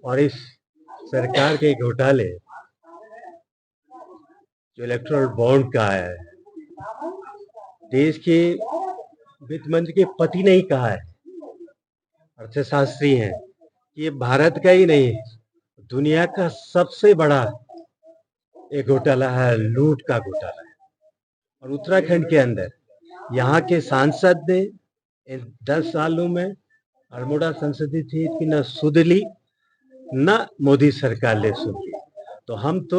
और इस सरकार के घोटाले जो इलेक्टोरल बॉन्ड का है, देश के वित्त मंत्री के पति ने ही कहा है, अर्थशास्त्री हैं, कि ये भारत का ही नहीं दुनिया का सबसे बड़ा एक घोटाला है, लूट का घोटाला है। और उत्तराखंड के अंदर यहाँ के सांसद ने इन 10 सालों में अल्मोड़ा संसदीय सीट की न सुध ली न मोदी सरकार ने सुध ली। तो हम तो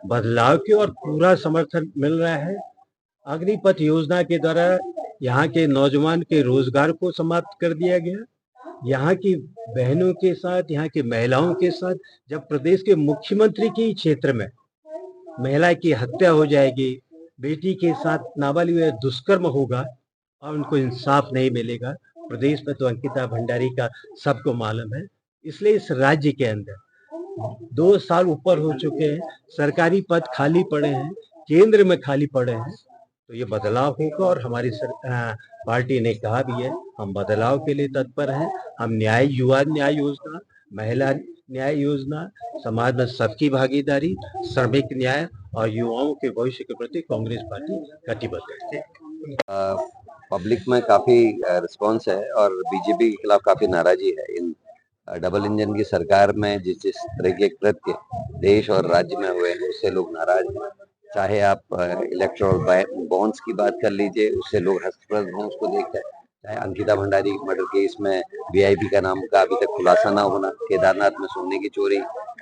बदलाव के और पूरा समर्थन मिल रहा है। अग्निपथ योजना के द्वारा यहाँ के नौजवान के रोजगार को समाप्त कर दिया गया। यहाँ की बहनों के साथ, यहाँ की महिलाओं के साथ जब प्रदेश के मुख्यमंत्री के क्षेत्र में महिला की हत्या हो जाएगी, बेटी के साथ नाबालिग दुष्कर्म होगा और उनको इंसाफ नहीं मिलेगा। प्रदेश में तो अंकिता भंडारी का सबको मालूम है। इसलिए इस राज्य के अंदर 2 साल ऊपर हो चुके हैं, सरकारी पद खाली पड़े हैं, केंद्र में खाली पड़े हैं। तो ये बदलाव होगा और हमारी पार्टी ने कहा भी है, हम बदलाव के लिए तत्पर हैं। हम युवा न्याय योजना, महिला न्याय योजना, समाज में सबकी भागीदारी, श्रमिक न्याय और युवाओं के भविष्य के प्रति कांग्रेस पार्टी कटिबद्ध है। पब्लिक में काफी रिस्पांस है और बीजेपी के खिलाफ काफी नाराजगी है। इन डबल इंजन की सरकार में जिस तरह के कृत्य देश और राज्य में हुए हैं उससे लोग नाराज हैं। चाहे आप इलेक्टोरल बॉन्ड्स की बात कर लीजिए, उससे लोग हस्तप्रद हों उसको देखकर, चाहे अंकिता भंडारी मर्डर केस में वीआईपी का नाम का अभी तक खुलासा ना होना, केदारनाथ में सोने की चोरी,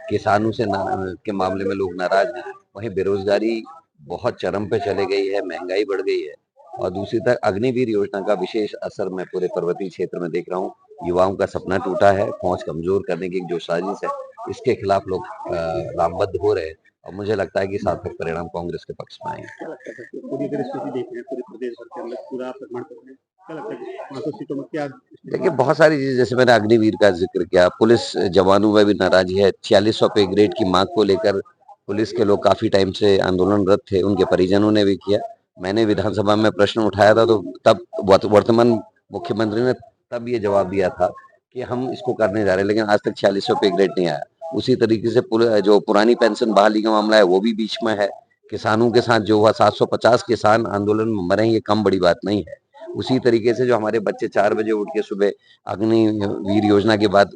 किसानों से के मामले में लोग नाराज हैं। वहीं बेरोजगारी बहुत चरम पे चले गई है, महंगाई बढ़ गई है और दूसरी तरफ अग्निवीर योजना का विशेष असर मैं पूरे पर्वतीय क्षेत्र में देख रहा हूँ। युवाओं का सपना टूटा है, फौज कमजोर करने की जो साजिश है इसके खिलाफ लोग रामबद्ध हो रहे हैं और मुझे लगता है कि सार्थक परिणाम कांग्रेस के पक्ष में आएंगे। देखिए बहुत सारी चीजें, जैसे मैंने अग्निवीर का जिक्र किया, पुलिस जवानों में भी नाराजगी है। 4600 पे ग्रेड की मांग को लेकर पुलिस के लोग काफी टाइम से आंदोलनरत थे, उनके परिजनों ने भी किया। मैंने विधानसभा में प्रश्न उठाया था तो तब वर्तमान मुख्यमंत्री ने तब ये जवाब दिया था कि हम इसको करने जा रहे हैं, लेकिन आज तक 4600 पे ग्रेड नहीं आया। उसी तरीके से जो पुरानी पेंशन बहाली का मामला है वो भी बीच में है। किसानों के साथ जो हुआ, 750 किसान आंदोलन में मरे, ये कम बड़ी बात नहीं है। उसी तरीके से जो हमारे बच्चे 4 बजे उठ के सुबह अग्निवीर योजना के बाद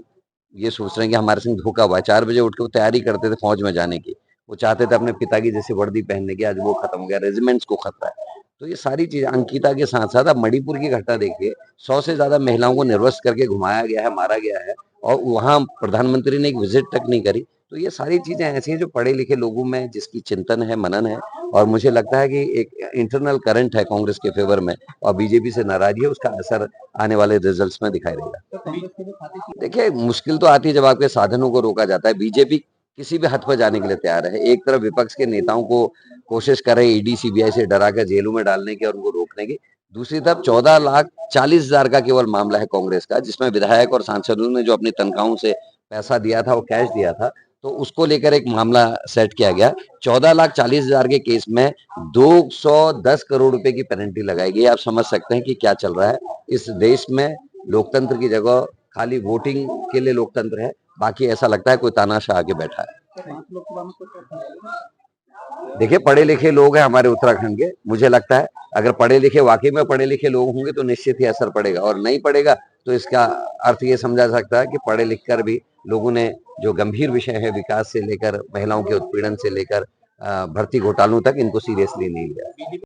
ये सोच रहे हैं कि हमारे संग धोखा हुआ। 4 बजे उठ के वो तैयारी करते थे फौज में जाने की, वो चाहते थे अपने पिता की जैसे वर्दी पहनने की, आज वो खत्म हो गया, रेजिमेंट्स को खतरा है। तो ये सारी चीजें अंकिता के साथ साथ आप मणिपुर की घटना देखिए, 100 से ज्यादा महिलाओं को निर्वस्त्र करके घुमाया गया है, मारा गया है और वहां प्रधानमंत्री ने एक विजिट तक नहीं करी। तो ये सारी चीजें ऐसी हैं जो पढ़े लिखे लोगों में जिसकी चिंतन है, मनन है और मुझे लगता है कि एक इंटरनल करंट है कांग्रेस के फेवर में और बीजेपी से नाराजगी है, उसका असर आने वाले रिजल्ट्स में दिखाई देगा। देखिए मुश्किल तो आती है जब आपके साधनों को रोका जाता है। बीजेपी किसी भी हद पर जाने के लिए तैयार है। एक तरफ विपक्ष के नेताओं को कोशिश कर रहे ईडी सीबीआई से डरा कर जेलों में डालने की और उनको रोकने की, दूसरी तरफ 14,40,000 का केवल मामला है कांग्रेस का, जिसमें विधायक और सांसदों ने जो अपनी तनख्वाहों से पैसा दिया था, वो कैश दिया था, तो उसको लेकर एक मामला सेट किया गया। 14,40,000 के केस में 210 करोड़ रुपए की पेनल्टी लगाई गई। आप समझ सकते हैं कि क्या चल रहा है इस देश में। लोकतंत्र की जगह खाली वोटिंग के लिए लोकतंत्र है, बाकी ऐसा लगता है कोई तानाशाह आके बैठा है। देखिए पढ़े लिखे लोग हैं हमारे उत्तराखंड के, मुझे लगता है अगर पढ़े लिखे वाकई में पढ़े लिखे लोग होंगे तो निश्चित ही असर पड़ेगा, और नहीं पड़ेगा तो इसका अर्थ ये समझा सकता है कि पढ़े लिख कर भी लोगों ने जो गंभीर विषय है, विकास से लेकर महिलाओं के उत्पीड़न से लेकर भर्ती घोटालों तक, इनको सीरियसली नहीं लिया।